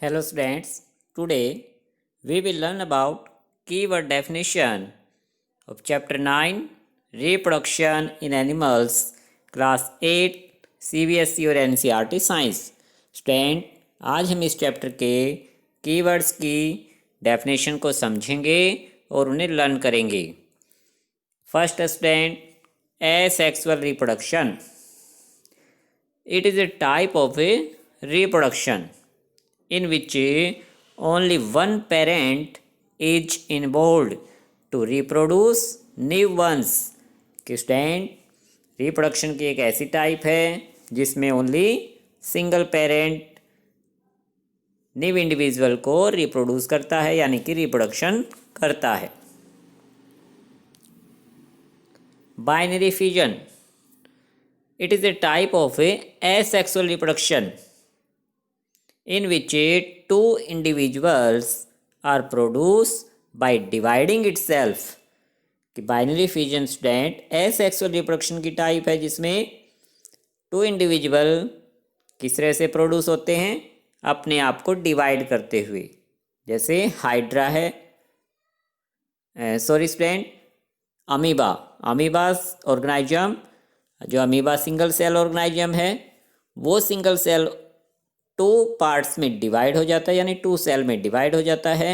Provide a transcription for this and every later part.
Hello students, today we will learn about keyword definition of chapter 9 reproduction in animals class 8 CBSE और NCERT science. Student आज हम इस chapter के keywords की definition को समझेंगे और उन्हें लर्न करेंगे। First student, asexual reproduction. It is a type of a reproduction in which only one parent is involved to reproduce new ones। कि स्टूडेंट रिप्रोडक्शन की एक ऐसी टाइप है जिसमें only single parent new individual को reproduce करता है, यानी कि रिप्रोडक्शन करता है। Binary fusion, it is a type of a asexual reproduction in which two individuals are produced by dividing itself। कि binary fusion student asexual reproduction की type है जिसमें टू इंडिविजुअल किस तरह से प्रोड्यूस होते हैं, अपने आप को डिवाइड करते हुए। जैसे हाइड्रा है, स्टूडेंट अमीबास ऑर्गेनाइजम, जो अमीबा सिंगल सेल ऑर्गेनाइजम है वो सिंगल सेल टू पार्ट्स में डिवाइड हो जाता है, यानी टू सेल में डिवाइड हो जाता है।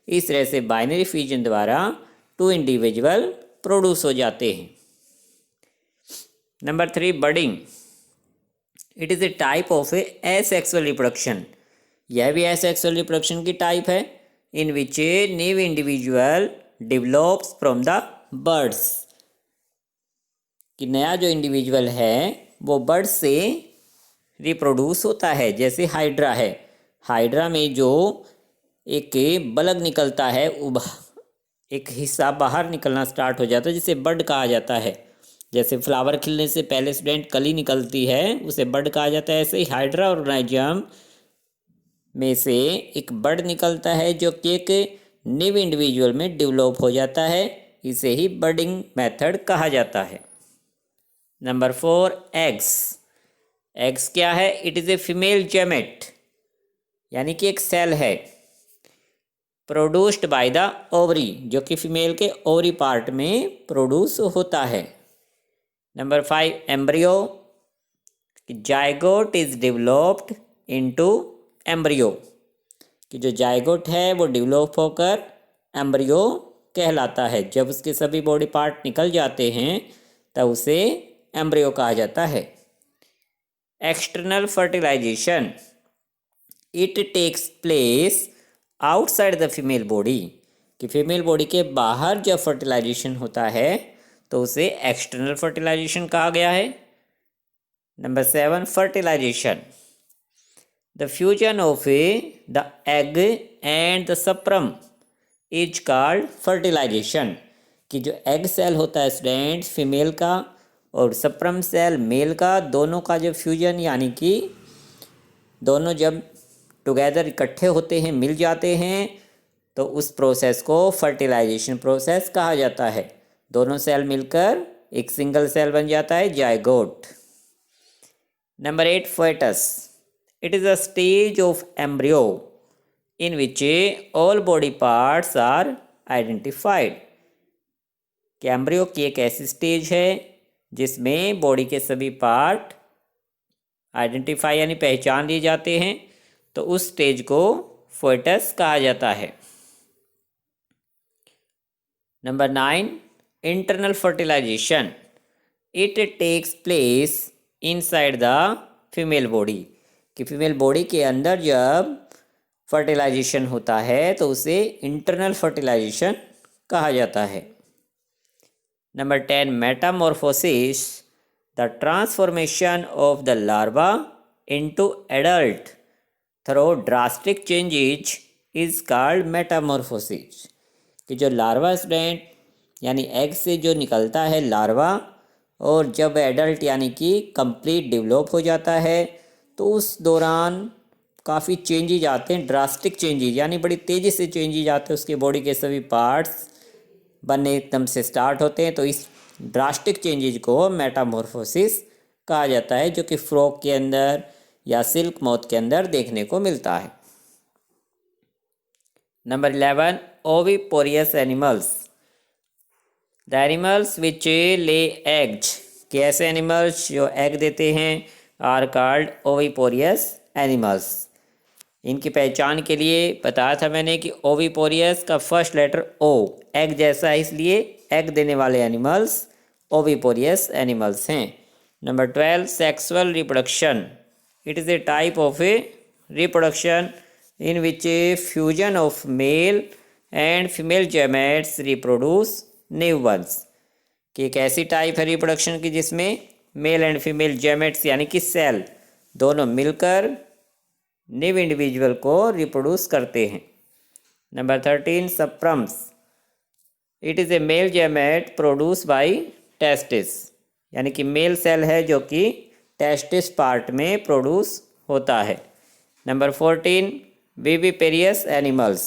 इस तरह से बाइनरी फ्यूजन द्वारा टू इंडिविजुअल प्रोड्यूस हो जाते हैं। Number 3, budding. It is a type of a asexual reproduction. यह भी एसेक्सुअल रिप्रोडक्शन की टाइप है in which a new individual develops from the birds. कि नया जो इंडिविजुअल है वो बर्ड से रिप्रोड्यूस होता है। जैसे हाइड्रा है, हाइड्रा में जो एक बल्ब निकलता है, एक हिस्सा बाहर निकलना स्टार्ट हो जाता है जिसे बड कहा जाता है। जैसे फ्लावर खिलने से पहले स्टूडेंट कली निकलती है उसे बड कहा जाता है, ऐसे ही हाइड्रा ऑर्गेनाइजम में से एक बड निकलता है जो कि एक न्यू इंडिविजुअल में डेवलप हो जाता है। इसे ही बडिंग मेथड कहा जाता है। Number 4, eggs. एग्स क्या है? It is a female gamete, यानी कि एक सेल है प्रोड्यूस्ड बाय द ओवरी, जो कि फीमेल के ओवरी पार्ट में प्रोड्यूस होता है। Number 5, embryo. Zygote is developed into embryo. कि जो जायगोट है वो डेवलप होकर एम्ब्रियो कहलाता है। जब उसके सभी बॉडी पार्ट निकल जाते हैं तब उसे एम्ब्रियो कहा जाता है। External fertilization, it takes place outside the female body. कि फीमेल बॉडी के बाहर जब फर्टिलाइजेशन होता है तो उसे एक्सटर्नल फर्टिलाइजेशन कहा गया है। Number 7, fertilization. The fusion of the egg and the sperm is called fertilization. कि जो एग सेल होता है स्टूडेंट फीमेल का और सप्रम सेल मेल का, दोनों का जब फ्यूजन यानी कि दोनों जब टुगेदर इकट्ठे होते हैं, मिल जाते हैं, तो उस प्रोसेस को फर्टिलाइजेशन प्रोसेस कहा जाता है। दोनों सेल मिलकर एक सिंगल सेल बन जाता है, zygote. Number 8, fetus. It is a stage of embryo in which all body parts are identified. कि एम्ब्रियो की एक ऐसी स्टेज है जिसमें बॉडी के सभी पार्ट आइडेंटिफाई यानी पहचान लिए जाते हैं, तो उस स्टेज को फेटस कहा जाता है। Number 9, internal fertilization. It takes place inside the female body. कि फीमेल बॉडी के अंदर जब फर्टिलाइजेशन होता है तो उसे इंटरनल फर्टिलाइजेशन कहा जाता है। Number 10, Metamorphosis. The transformation of the larva into adult through drastic changes is called Metamorphosis. कि जो लार्वा स्टूडेंट यानी एग से जो निकलता है लार्वा, और जब एडल्ट यानी कि कंप्लीट डेवलप हो जाता है तो उस दौरान काफ़ी चेंजेज आते हैं, ड्रास्टिक चेंजेज यानी बड़ी तेज़ी से चेंजेज आते हैं, उसके बॉडी के सभी पार्ट्स बनने एकदम से स्टार्ट होते हैं। तो इस ड्रास्टिक चेंजेज को मेटामॉर्फोसिस कहा जाता है, जो कि फ्रॉग के अंदर या सिल्क मौत के अंदर देखने को मिलता है। Number 11, oviparous animals. The animals which lay eggs, कि ऐसे एनिमल्स जो एग देते हैं आर कॉल्ड ओविपोरियस एनिमल्स। इनकी पहचान के लिए बताया था मैंने कि ओविपोरियस का फर्स्ट लेटर ओ, एग जैसा है, इसलिए एग देने वाले एनिमल्स ओविपोरियस एनिमल्स हैं। Number 12, sexual reproduction. It is a type of A reproduction in which a fusion of male and female gametes reproduce new ones, कि एक ऐसी टाइप है रिप्रोडक्शन की जिसमें मेल एंड फीमेल गैमेट्स यानी कि सेल दोनों मिलकर न्यू इंडिविजुअल को रिप्रोड्यूस करते हैं। Number 13, sperms. It is a male gamete produce by testis, यानी कि मेल सेल है जो कि टेस्टिस पार्ट में प्रोड्यूस होता है। Number 14, viviparous animals.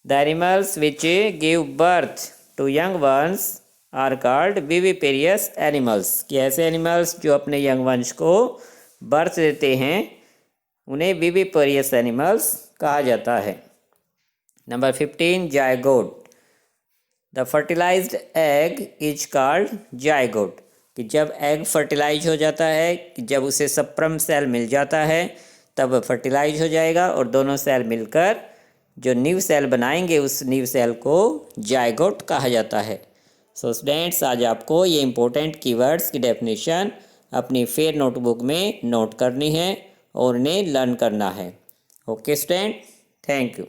The animals which give birth to young ones are called viviparous animals, कि ऐसे एनिमल्स जो अपने यंग वंश को बर्थ देते हैं उन्हें viviparous animals कहा जाता है। Number 15, zygote. The fertilized egg is called zygote, कि जब एग फर्टिलाइज हो जाता है, कि जब उसे सप्रम सेल मिल जाता है तब फर्टिलाइज हो जाएगा और दोनों सेल मिलकर जो न्यू सेल बनाएंगे उस न्यू सेल को जायगोट कहा जाता है। सो स्टूडेंट्स, आज आपको ये इंपॉर्टेंट कीवर्ड्स की डेफिनेशन अपनी फेयर नोटबुक में नोट करनी है और उन्हें लर्न करना है। Okay student, thank you.